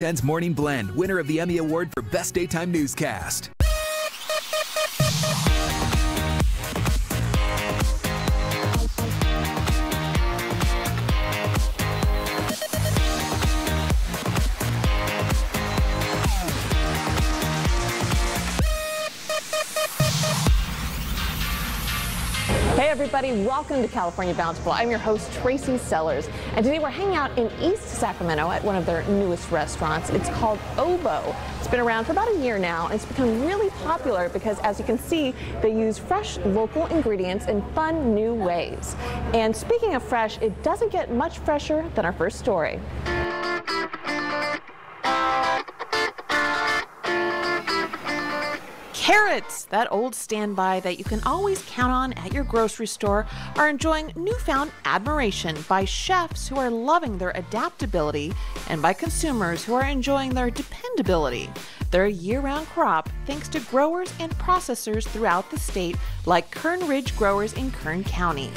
10's Morning Blend, winner of the Emmy Award for Best Daytime Newscast. Hey everybody, welcome to California Bountiful. I'm your host, Tracy Sellers, and today we're hanging out in East Sacramento at one of their newest restaurants. It's called Oboe. It's been around for about a year now, and it's become really popular because, as you can see, they use fresh local ingredients in fun new ways. And speaking of fresh, it doesn't get much fresher than our first story. Carrots, that old standby that you can always count on at your grocery store, are enjoying newfound admiration by chefs who are loving their adaptability and by consumers who are enjoying their dependability. They're a year-round crop thanks to growers and processors throughout the state like Kern Ridge Growers in Kern County.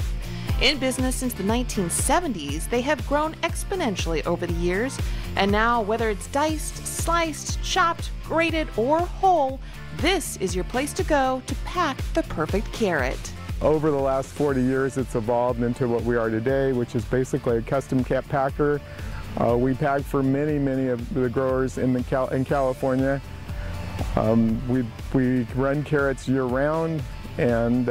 In business since the 1970s, they have grown exponentially over the years, and now whether it's diced, sliced, chopped, grated, or whole, this is your place to go to pack the perfect carrot. Over the last 40 years, it's evolved into what we are today, which is basically a custom cap packer. We pack for many of the growers in California. We run carrots year-round, and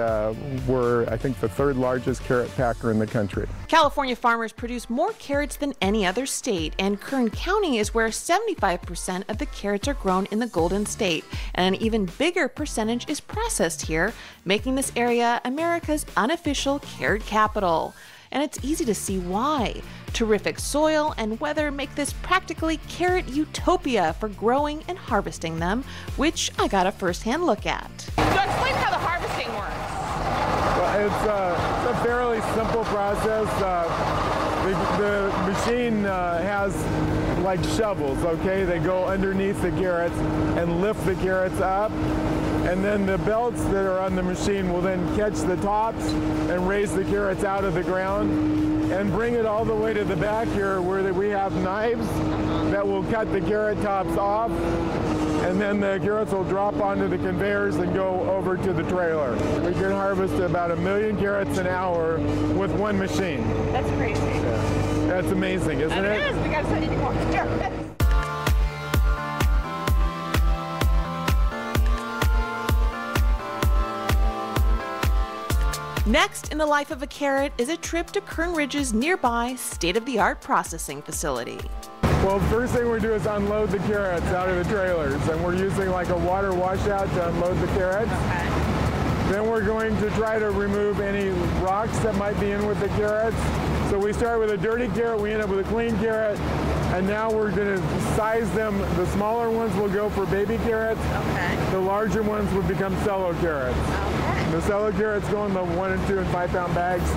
we're, I think, the third largest carrot packer in the country. California farmers produce more carrots than any other state, and Kern County is where 75% of the carrots are grown in the Golden State, and an even bigger percentage is processed here, making this area America's unofficial carrot capital. And it's easy to see why. Terrific soil and weather make this practically carrot utopia for growing and harvesting them, which I got a first-hand look at. So explain how the harvesting works. Well, it's a fairly simple process. The machine has like shovels, okay? They go underneath the carrots and lift the carrots up. And then the belts that are on the machine will then catch the tops and raise the carrots out of the ground and bring it all the way to the back here where we have knives that will cut the carrot tops off, and then the carrots will drop onto the conveyors and go over to the trailer. We can harvest about 1 million carrots an hour with one machine. That's crazy. Yeah. That's amazing, isn't it? It is, because I need more carrots. Next in the life of a carrot is a trip to Kern Ridge's nearby state-of-the-art processing facility. Well, first thing we do is unload the carrots out of the trailers, and we're using like a water washout to unload the carrots. Okay. Then we're going to try to remove any rocks that might be in with the carrots. So we start with a dirty carrot, we end up with a clean carrot, and now we're going to size them. The smaller ones will go for baby carrots. Okay. The larger ones would become cello carrots. Okay. The cello carrots go in the 1 and 2 and 5 pound bags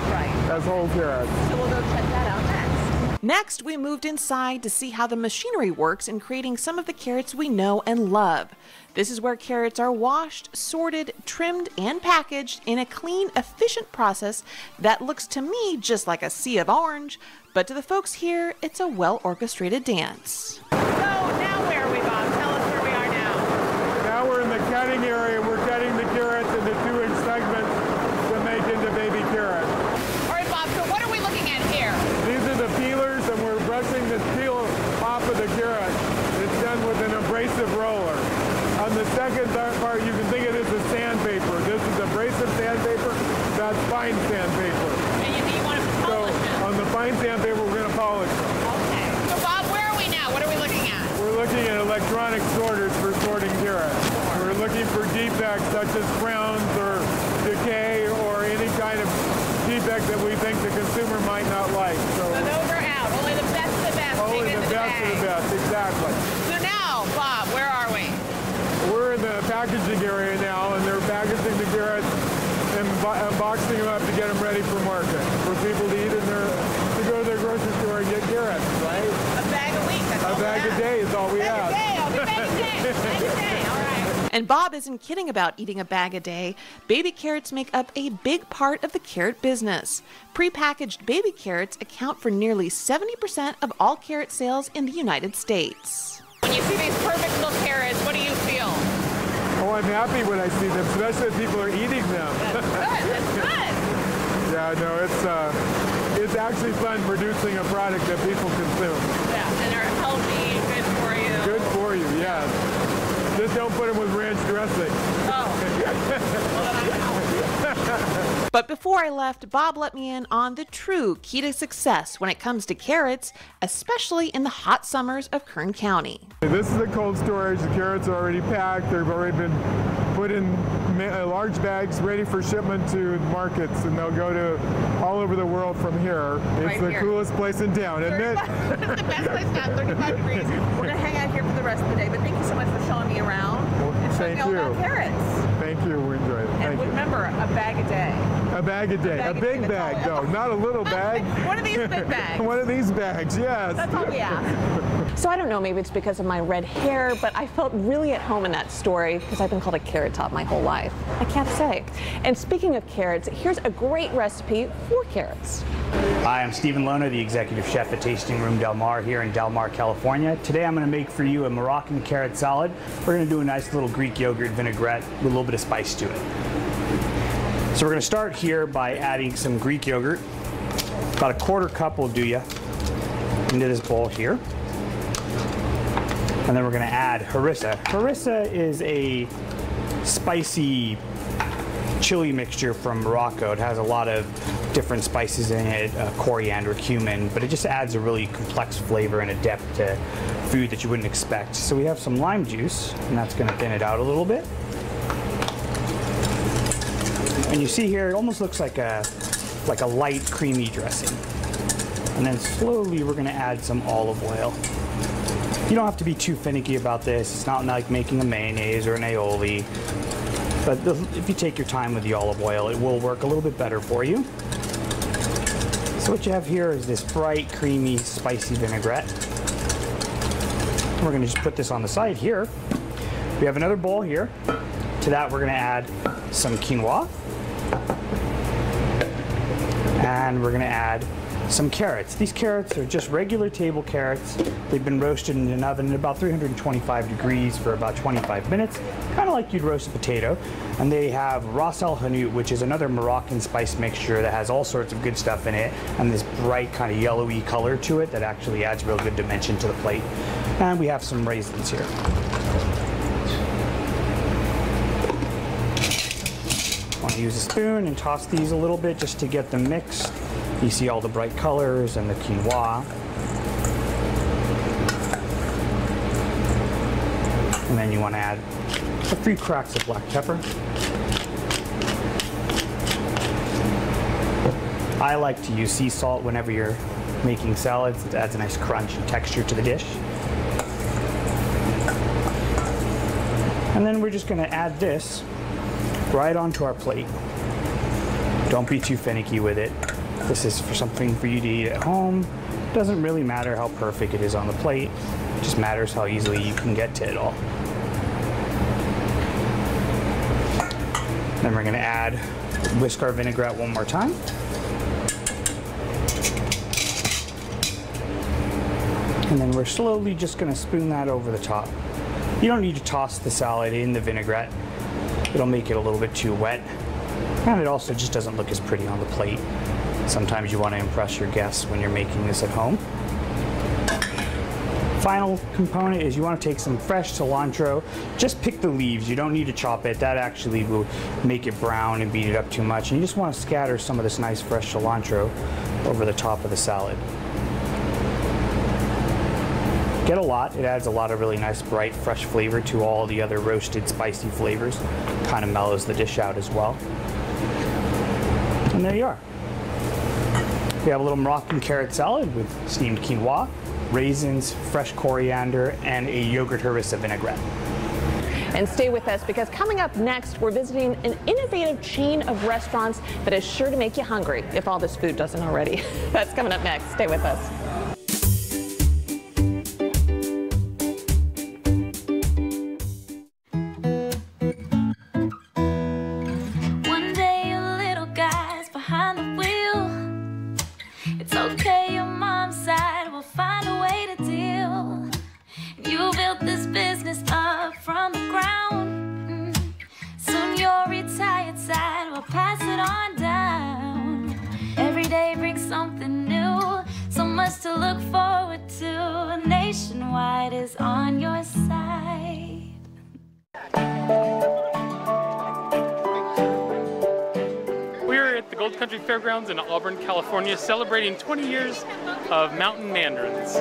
as whole carrots. So we'll go check that out next. Next, we moved inside to see how the machinery works in creating some of the carrots we know and love. This is where carrots are washed, sorted, trimmed, and packaged in a clean, efficient process that looks to me just like a sea of orange, but to the folks here, it's a well-orchestrated dance. So now where are we, Bob? Tell us where we are now. Now we're in the cutting area. We're cutting the carrots into 2-inch segments to make into baby carrots. All right, Bob, so what are we looking at here? These are the peelers, and we're brushing this peel off of the carrot. It's done with an abrasive roller. On the second part, you can think of this as sandpaper. This is abrasive sandpaper. That's fine sandpaper. And you want to polish it. On the fine sandpaper, we're going to polish it. Okay. So, Bob, where are we now? What are we looking at? We're looking at electronic sorters for sorting carrots. We're looking for defects such as crowns or decay or any kind of defect that we think the consumer might not like. So those are out. Only the best of the best. Only the best of the best, exactly. So now, Bob, where are we? We're in the packaging area now, and they're packaging the carrots and boxing them up to get them ready for market, for people to eat to go to their grocery store and get carrots, right? A bag a week. A bag a day is all we have. I'll be bag a day. Bag a day. All right. And Bob isn't kidding about eating a bag a day. Baby carrots make up a big part of the carrot business. Prepackaged baby carrots account for nearly 70% of all carrot sales in the United States. you see these perfect little carrots, what do you feel? Oh, I'm happy when I see them, especially if people are eating them. That's good. That's good. Yeah, no, it's actually fun producing a product that people consume. Yeah, and are healthy, good for you. Good for you, yes. Just don't put them with ranch dressing. Oh. Well, then I know. But before I left, Bob let me in on the true key to success when it comes to carrots, especially in the hot summers of Kern County. This is the cold storage. The carrots are already packed. They've already been put in large bags ready for shipment to markets, and they'll go to all over the world from here. It's the coolest place in town, isn't it? It's the best place in town, 35 degrees. We're going to hang out here for the rest of the day, but thank you so much for showing me around and showing me all about carrots. Thank you. We enjoyed it. And remember, a bag a day. A bag a day. A big bag, though. Not a little bag. One of these big bags. One of these bags, yes. That's all we ask. So I don't know, maybe it's because of my red hair, but I felt really at home in that story because I've been called a carrot top my whole life. I can't say. And speaking of carrots, here's a great recipe for carrots. Hi, I'm Stephen Lona, the executive chef at Tasting Room Del Mar here in Del Mar, California. Today I'm going to make for you a Moroccan carrot salad. We're going to do a nice little Greek yogurt vinaigrette with a little bit of spice to it. So we're going to start here by adding some Greek yogurt. About a quarter cup will do you into this bowl here. And then we're going to add harissa. Harissa is a spicy chili mixture from Morocco. It has a lot of different spices in it, coriander, cumin, but it just adds a really complex flavor and a depth to food that you wouldn't expect. So we have some lime juice, and that's going to thin it out a little bit. And you see here, it almost looks like a light creamy dressing. And then slowly we're going to add some olive oil. You don't have to be too finicky about this. It's not like making a mayonnaise or an aioli. But if you take your time with the olive oil, it will work a little bit better for you. So what you have here is this bright, creamy, spicy vinaigrette. We're going to just put this on the side here. We have another bowl here. To that we're going to add some quinoa. And we're going to add some carrots. These carrots are just regular table carrots. They've been roasted in an oven at about 325 degrees for about 25 minutes, kind of like you'd roast a potato. And they have ras el hanout, which is another Moroccan spice mixture that has all sorts of good stuff in it, and this bright kind of yellowy color to it that actually adds real good dimension to the plate. And we have some raisins here. I want to use a spoon and toss these a little bit just to get them mixed. You see all the bright colors and the quinoa. And then you want to add a few cracks of black pepper. I like to use sea salt whenever you're making salads. It adds a nice crunch and texture to the dish. And then we're just going to add this right onto our plate. Don't be too finicky with it. This is for something for you to eat at home. Doesn't really matter how perfect it is on the plate. It just matters how easily you can get to it all. Then we're going to add whisk our vinaigrette one more time. And then we're slowly just going to spoon that over the top. You don't need to toss the salad in the vinaigrette. It'll make it a little bit too wet. And it also just doesn't look as pretty on the plate. Sometimes you want to impress your guests when you're making this at home. Final component is you want to take some fresh cilantro. Just pick the leaves. You don't need to chop it. That actually will make it brown and beat it up too much. And you just want to scatter some of this nice fresh cilantro over the top of the salad. Get a lot. It adds a lot of really nice, bright, fresh flavor to all the other roasted, spicy flavors. Kind of mellows the dish out as well. And there you are. We have a little Moroccan carrot salad with steamed quinoa, raisins, fresh coriander, and a yogurt harissa vinaigrette. And stay with us because coming up next, we're visiting an innovative chain of restaurants that is sure to make you hungry if all this food doesn't already. That's coming up next. Stay with us. Okay, your mom's side will find a way to deal. You built this business up from the ground. Soon your retired side will pass it on down. Every day brings something new, so much to look forward to. Nationwide is on your side. We're at the Gold Country Fairgrounds in Auburn, California, celebrating 20 years of mountain mandarins.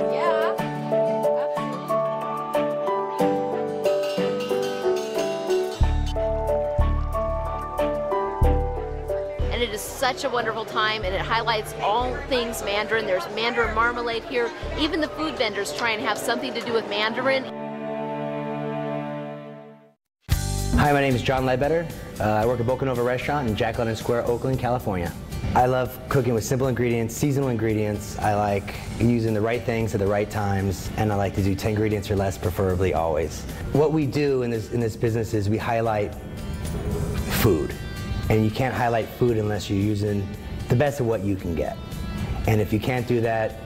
And it is such a wonderful time, and it highlights all things Mandarin. There's Mandarin marmalade here. Even the food vendors try and have something to do with Mandarin. Hi, my name is John Ledbetter. I work at Boca Nova Restaurant in Jack London Square, Oakland, California. I love cooking with simple ingredients, seasonal ingredients. I like using the right things at the right times, and I like to do 10 ingredients or less, preferably always. What we do in this business is we highlight food. And you can't highlight food unless you're using the best of what you can get. And if you can't do that,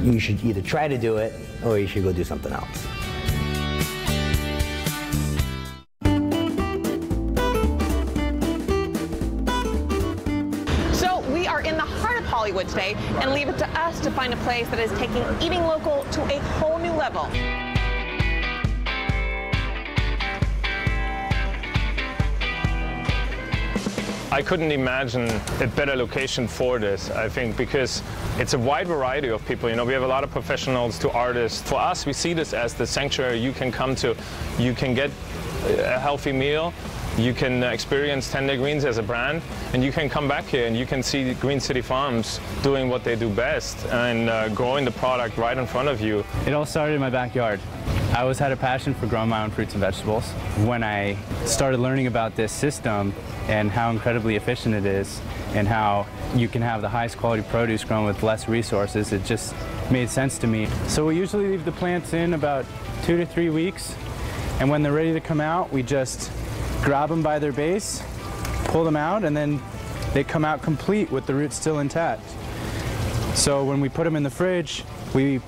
you should either try to do it or you should go do something else. So we are in the heart of Hollywood today, and leave it to us to find a place that is taking eating local to a whole new level. I couldn't imagine a better location for this, I think, because it's a wide variety of people. You know, we have a lot of professionals to artists. For us, we see this as the sanctuary you can come to. You can get a healthy meal, you can experience Tender Greens as a brand, and you can come back here and you can see Green City Farms doing what they do best and growing the product right in front of you. It all started in my backyard. I always had a passion for growing my own fruits and vegetables. When I started learning about this system and how incredibly efficient it is and how you can have the highest quality produce grown with less resources, it just made sense to me. So we usually leave the plants in about 2 to 3 weeks, and when they're ready to come out, we just grab them by their base, pull them out, and then they come out complete with the roots still intact. So when we put them in the fridge, we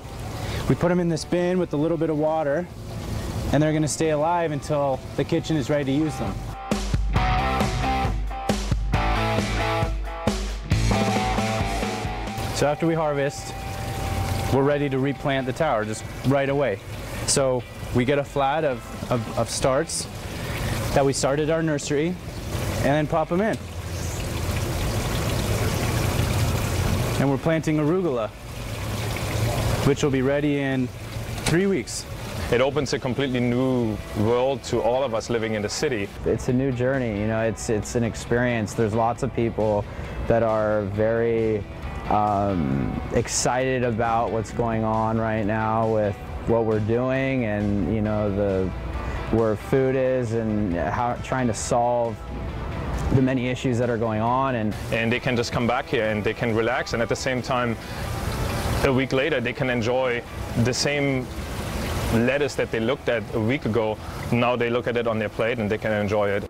put them in this bin with a little bit of water, and they're going to stay alive until the kitchen is ready to use them. So after we harvest, we're ready to replant the tower just right away. So we get a flat of starts that we started our nursery and then pop them in. And we're planting arugula, which will be ready in 3 weeks. It opens a completely new world to all of us living in the city. It's a new journey, you know, it's an experience. There's lots of people that are very excited about what's going on right now with what we're doing, and you know, where food is and how trying to solve the many issues that are going on. And they can just come back here and they can relax, and at the same time, a week later, they can enjoy the same lettuce that they looked at a week ago. Now they look at it on their plate and they can enjoy it.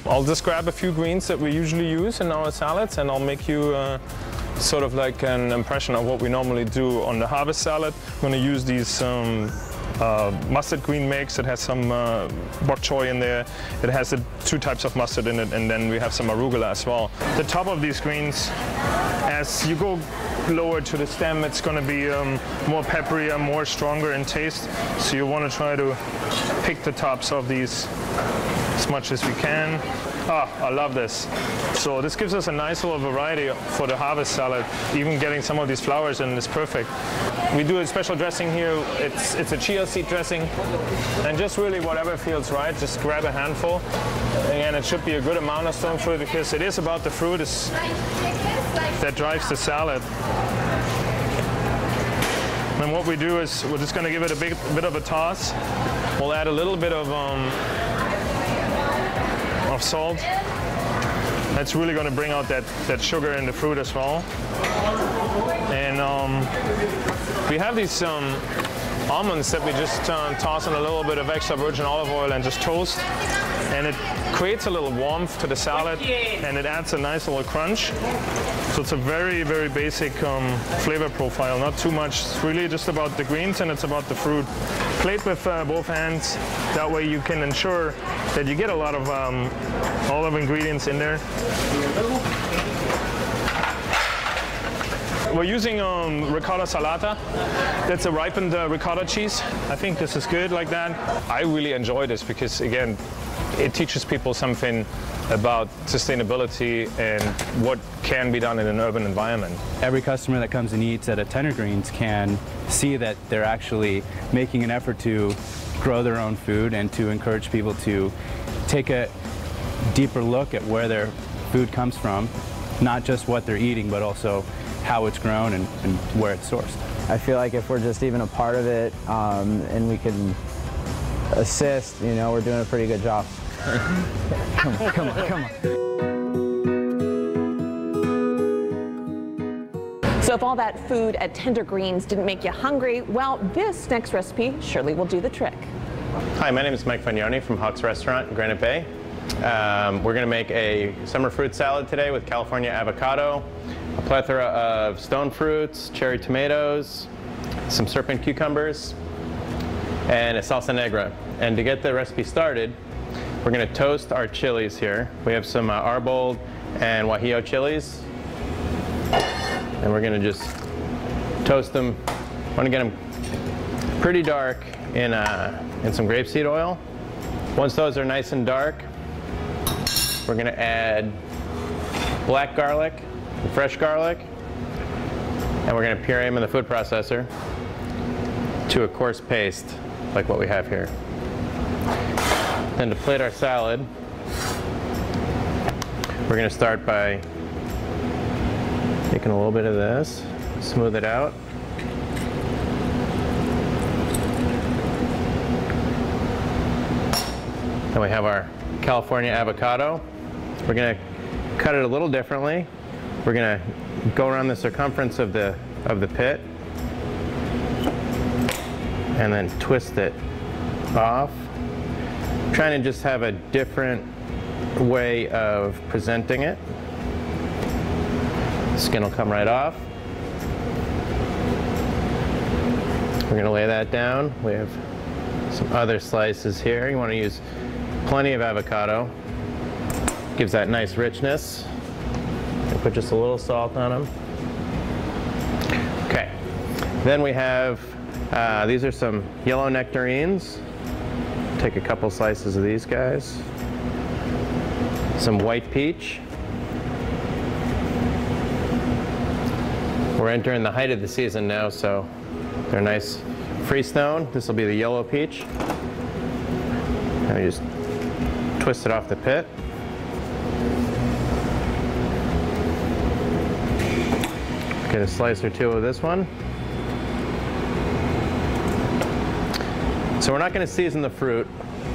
I'll just grab a few greens that we usually use in our salads, and I'll make you sort of like an impression of what we normally do on the harvest salad. I'm going to use these mustard green mix. It has some bok choy in there. It has 2 types of mustard in it, and then we have some arugula as well. The top of these greens, as you go lower to the stem, it's going to be more pepperier, more stronger in taste. So you want to try to pick the tops of these as much as we can. Ah, I love this. So this gives us a nice little variety for the harvest salad. Even getting some of these flowers in is perfect. We do a special dressing here. It's a chia seed dressing, and just really whatever feels right. Just grab a handful. Again, it should be a good amount of stone fruit because it is about the fruit that drives the salad. And what we do is we're just going to give it a bit of a toss. We'll add a little bit of salt. That's really going to bring out that sugar in the fruit as well. And we have these almonds that we just toss in a little bit of extra virgin olive oil and just toast. And it creates a little warmth to the salad, and it adds a nice little crunch. So it's a very, very basic flavor profile, not too much. It's really just about the greens and it's about the fruit. Plate with both hands. That way you can ensure that you get a lot of olive ingredients in there. We're using ricotta salata. That's a ripened ricotta cheese. I think this is good like that. I really enjoy this because, again, it teaches people something about sustainability and what can be done in an urban environment. Every customer that comes and eats at a Tender Greens can see that they're actually making an effort to grow their own food and to encourage people to take a deeper look at where their food comes from, not just what they're eating, but also how it's grown and where it's sourced. I feel like if we're just even a part of it and we can assist, you know, we're doing a pretty good job. Come on, come on, come on. So if all that food at Tender Greens didn't make you hungry, well, this next recipe surely will do the trick. Hi, my name is Mike Fagnoni from Hawk's Restaurant in Granite Bay. We're going to make a summer fruit salad today with California avocado, a plethora of stone fruits, cherry tomatoes, some serpent cucumbers, and a salsa negra. And to get the recipe started, we're going to toast our chilies here. We have some Arbold and Guajillo chilies, and we're going to just toast them. I want to get them pretty dark in some grapeseed oil. Once those are nice and dark, we're going to add black garlic, fresh garlic, and we're going to puree them in the food processor to a coarse paste like what we have here. Then to plate our salad, we're going to start by taking a little bit of this, smooth it out. Then we have our California avocado. We're going to cut it a little differently. We're going to go around the circumference of the pit and then twist it off. Trying to just have a different way of presenting it. The skin will come right off. We're going to lay that down. We have some other slices here. You want to use plenty of avocado. Gives that nice richness. And put just a little salt on them. Okay. Then we have, these are some yellow nectarines. Take a couple slices of these guys. Some white peach. We're entering the height of the season now, so they're nice freestone. This will be the yellow peach. And we just twist it off the pit. Get a slice or two of this one. So we're not going to season the fruit.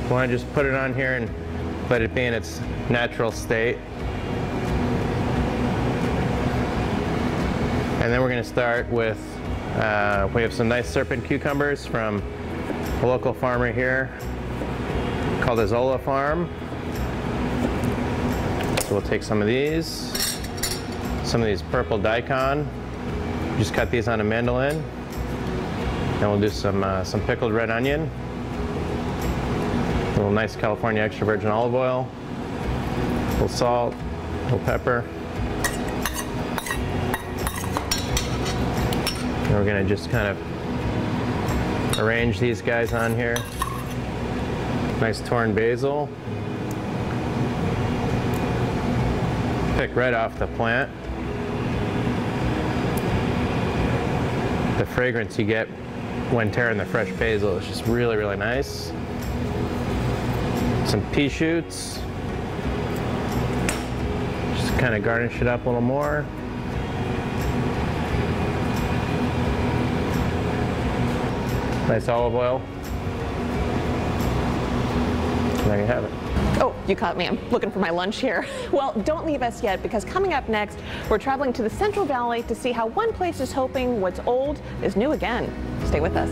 We want to just put it on here and let it be in its natural state. And then we're going to start with, we have some nice serpent cucumbers from a local farmer here called the Zola Farm. So we'll take some of these purple daikon. Just cut these on a mandolin. And we'll do some pickled red onion. A little nice California extra virgin olive oil. A little salt, a little pepper. And we're gonna just kind of arrange these guys on here. Nice torn basil. Pick right off the plant. The fragrance you get when tearing the fresh basil is just really, really nice. Some pea shoots. Just kind of garnish it up a little more. Nice olive oil. And there you have it. Oh, you caught me. I'm looking for my lunch here. Well, don't leave us yet, because coming up next, we're traveling to the Central Valley to see how one place is hoping what's old is new again. Stay with us.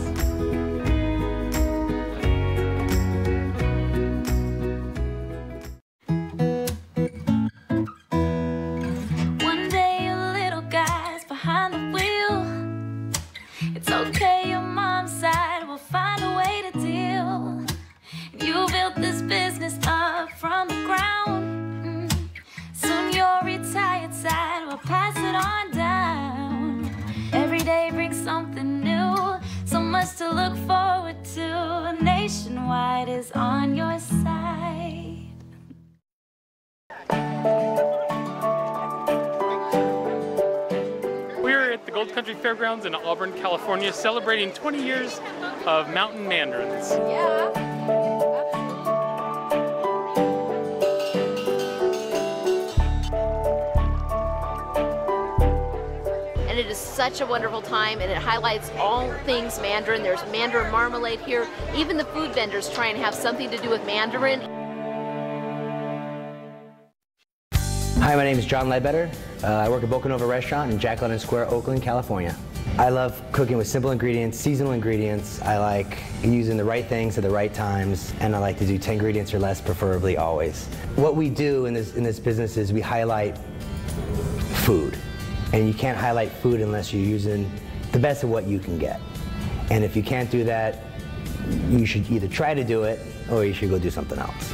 look forward to. Nationwide is on your side. We're at the Gold Country Fairgrounds in Auburn, California, celebrating 20 years of mountain mandarins. And it is such a wonderful time, and it highlights all things Mandarin. There's Mandarin marmalade here. Even the food vendors try and have something to do with Mandarin. Hi, my name is John Ledbetter. I work at Bocanova Restaurant in Jack London Square, Oakland, California. I love cooking with simple ingredients, seasonal ingredients. I like using the right things at the right times, and I like to do 10 ingredients or less, preferably always. What we do in this business is we highlight food. And you can't highlight food unless you're using the best of what you can get. And if you can't do that, you should either try to do it or you should go do something else.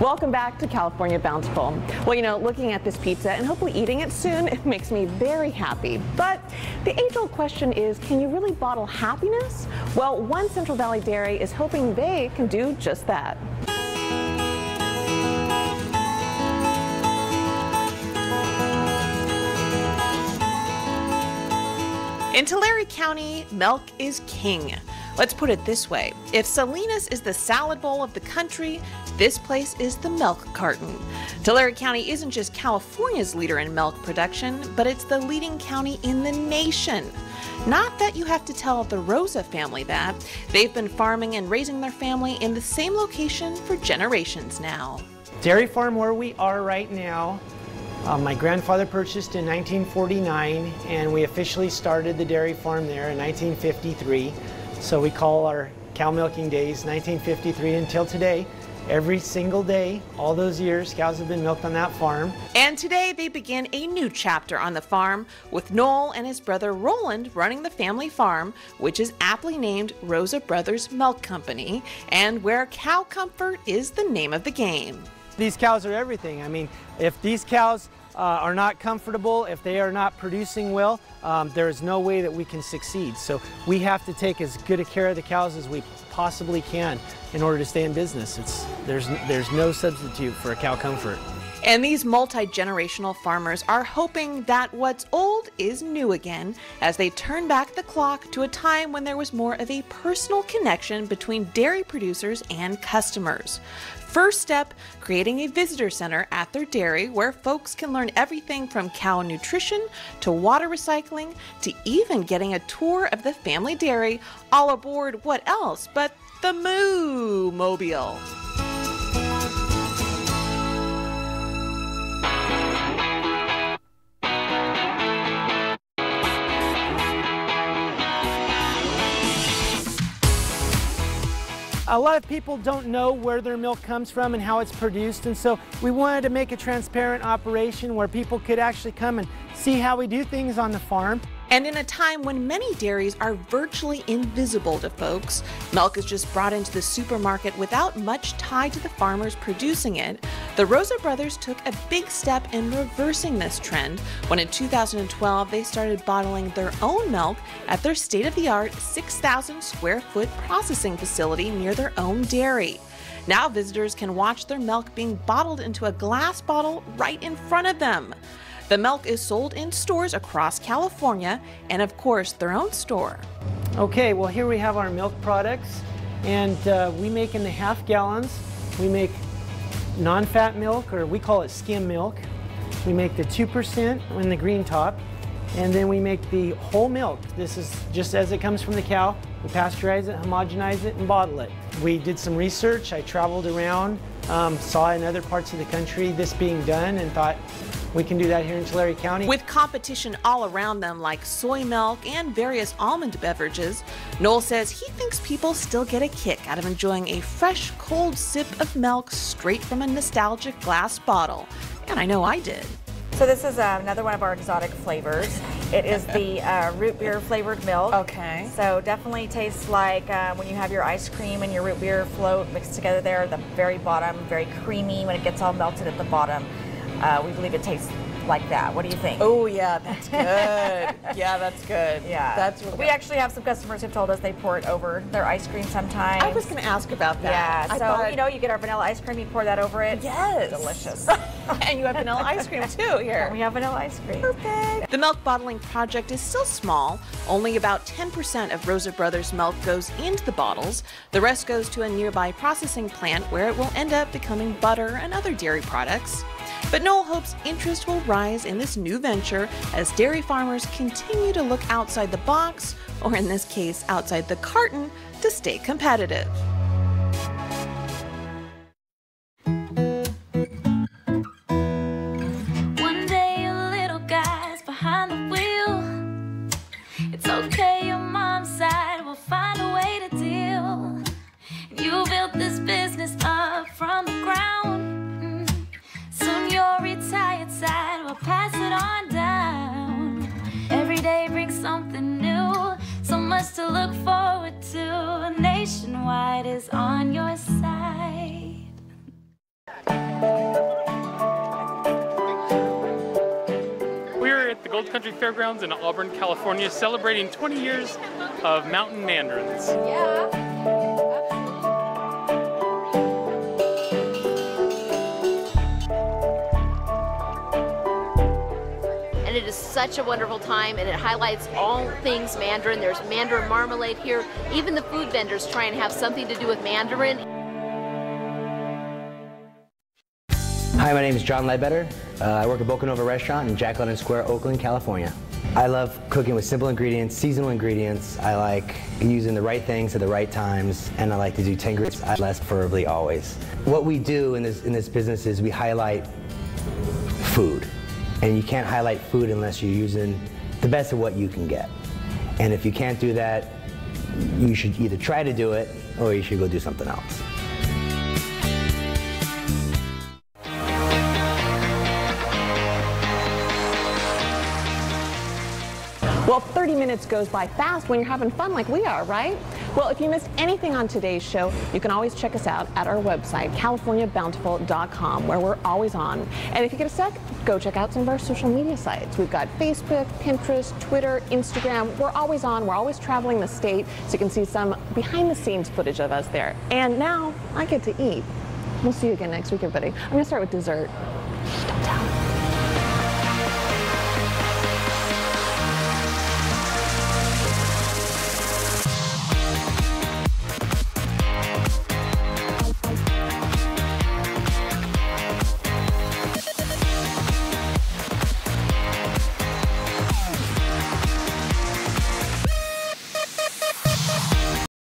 Welcome back to California Bountiful. Well, you know, looking at this pizza and hopefully eating it soon, it makes me very happy. But the age-old question is, can you really bottle happiness? Well, One Central Valley Dairy is hoping they can do just that. In Tulare County, milk is king. Let's put it this way. If Salinas is the salad bowl of the country, this place is the milk carton. Tulare County isn't just California's leader in milk production, but it's the leading county in the nation. Not that you have to tell the Rosa family that. They've been farming and raising their family in the same location for generations now. Dairy farm where we are right now, my grandfather purchased in 1949, and we officially started the dairy farm there in 1953. So we call our cow milking days 1953 until today. Every single day, all those years, cows have been milked on that farm. And today they begin a new chapter on the farm with Noel and his brother Roland running the family farm, which is aptly named Rosa Brothers Milk Company, and where cow comfort is the name of the game. These cows are everything. I mean, if these cows are not comfortable, if they are not producing well, there is no way that we can succeed. So we have to take as good a care of the cows as we possibly can in order to stay in business. There's no substitute for a cow comfort. And these multi-generational farmers are hoping that what's old is new again as they turn back the clock to a time when there was more of a personal connection between dairy producers and customers. First step, creating a visitor center at their dairy where folks can learn everything from cow nutrition to water recycling to even getting a tour of the family dairy, all aboard what else but the Moo Mobile. A lot of people don't know where their milk comes from and how it's produced, and so we wanted to make a transparent operation where people could actually come and see how we do things on the farm. And in a time when many dairies are virtually invisible to folks, milk is just brought into the supermarket without much tie to the farmers producing it, the Rosa brothers took a big step in reversing this trend when in 2012 they started bottling their own milk at their state-of-the-art 6,000 square foot processing facility near their own dairy. Now visitors can watch their milk being bottled into a glass bottle right in front of them. The milk is sold in stores across California and, of course, their own store. Okay, well, here we have our milk products, and we make in the half gallons. We make non-fat milk, or we call it skim milk. We make the 2% in the green top, and then we make the whole milk. This is just as it comes from the cow. We pasteurize it, homogenize it, and bottle it. We did some research. I traveled around, saw in other parts of the country this being done, and thought, we can do that here in Tulare County. With competition all around them like soy milk and various almond beverages, Noel says he thinks people still get a kick out of enjoying a fresh, cold sip of milk straight from a nostalgic glass bottle. And I know I did. So this is another one of our exotic flavors. It is the root beer flavored milk. Okay. So definitely tastes like when you have your ice cream and your root beer float mixed together there, the very bottom, very creamy when it gets all melted at the bottom. We believe it tastes like that. What do you think? Oh yeah, that's good. Yeah, that's good. Yeah. That's really we good. actually have some customers who've told us they pour it over their ice cream sometimes. I was going to ask about that. Yeah, so you know, you get our vanilla ice cream, you pour that over it. Yes. Delicious. And you have vanilla ice cream too here. And we have vanilla ice cream. Perfect. The milk bottling project is still small. Only about 10% of Rosa Brothers milk goes into the bottles. The rest goes to a nearby processing plant where it will end up becoming butter and other dairy products. But Noel hopes interest will rise in this new venture as dairy farmers continue to look outside the box, or in this case, outside the carton, to stay competitive. One day a little guy's behind the wheel. It's okay, your mom's side will find a way to deal. You built this business up from the ground. Soon your retired side will pass it on down. Every day brings something new, so much to look forward to. Nationwide is on your side. We're at the Gold Country Fairgrounds in Auburn, California, celebrating 20 years of mountain mandarins. And it is such a wonderful time, and it highlights all things Mandarin. There's Mandarin marmalade here. Even the food vendors try and have something to do with Mandarin. Hi, my name is John Ledbetter. I work at Boca Nova Restaurant in Jack London Square, Oakland, California. I love cooking with simple ingredients, seasonal ingredients. I like using the right things at the right times, and I like to do 10 ingredients less, preferably always. What we do in this business is we highlight food. And you can't highlight food unless you're using the best of what you can get. And if you can't do that, you should either try to do it or you should go do something else. Well, 30 minutes goes by fast when you're having fun like we are, right? Well, if you missed anything on today's show, you can always check us out at our website, CaliforniaBountiful.com, where we're always on. And if you get a sec, go check out some of our social media sites. We've got Facebook, Pinterest, Twitter, Instagram. We're always on. We're always traveling the state, so you can see some behind-the-scenes footage of us there. And now I get to eat. We'll see you again next week, everybody. I'm going to start with dessert.